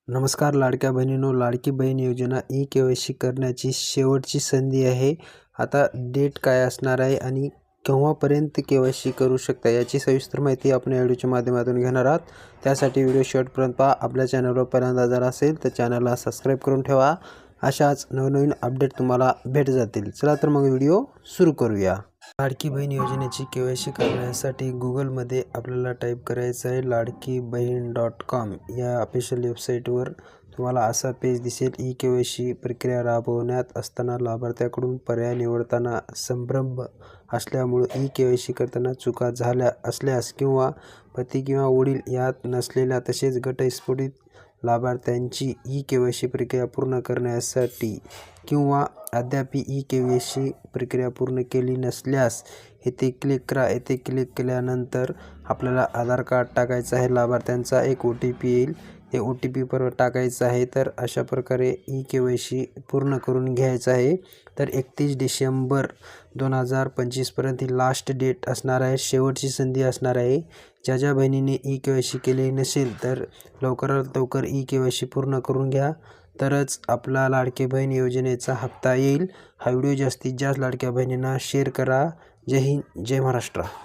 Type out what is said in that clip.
नमस्कार लाडक्या बहिणींनो, लाडकी बहीण योजना ई-के.वाय.सी करण्याची शेवटची संधी आहे. आता डेट काय असणार आहे आणि केव्हापर्यंत के.वाय.सी करू शकता याची सविस्तर माहिती आपण या व्हिडिओच्या माध्यमातून घेणार आहोत. त्यासाठी व्हिडिओ शेवटपर्यंत पहा. आपल्या चॅनलवर पहिल्यांदा जर असेल तर चॅनलला सबस्क्राईब करून ठेवा. अशाच नवनवीन अपडेट तुम्हाला भेट जातील. चला तर मग व्हिडिओ सुरू करूया. लाडकी बहीण योजनेची के.वाय.सी करण्यासाठी गुगलमध्ये आपल्याला टाईप करायचं आहे ladkibhin.com या ऑफिशियल वेबसाईटवर तुम्हाला असा पेज दिसेल. ई-के.वाय.सी प्रक्रिया राबवण्यात असताना लाभार्थ्याकडून पर्याय निवडताना संभ्रम असल्यामुळे ई-के.वाय.सी करताना चुका झाल्या असल्यास किंवा पती किंवा वडील यात नसलेल्या तसेच घटस्फोटित लाभार्थ्यांची ई-के.वाय.सी प्रक्रिया पूर्ण करण्यासाठी किंवा अद्याप ई-के.वाय.सी प्रक्रिया पूर्ण केली नसल्यास येथे क्लिक करा. येथे क्लिक केल्यानंतर आपल्याला आधार कार्ड टाकायचं आहे. लाभार्थ्यांचा एक OTP येईल. ते OTP परत टाकायचं आहे. तर अशा प्रकारे ई-के.वाय.सी पूर्ण करून घ्यायचं आहे. तर 31 डिसेंबर 2025 पर्यंत ही लास्ट डेट असणार आहे. शेवटची संधी असणार आहे. ज्या बहिणीने ई-के.वाय.सी केली नसेल तर लवकरात लवकर ई-के.वाय.सी पूर्ण करून घ्या. तरच आपला लाडकी बहीण योजनेचा हप्ता येईल. हा व्हिडिओ जास्तीत जास्त लाडक्या बहिणींना शेअर करा. जय हिंद, जय महाराष्ट्र.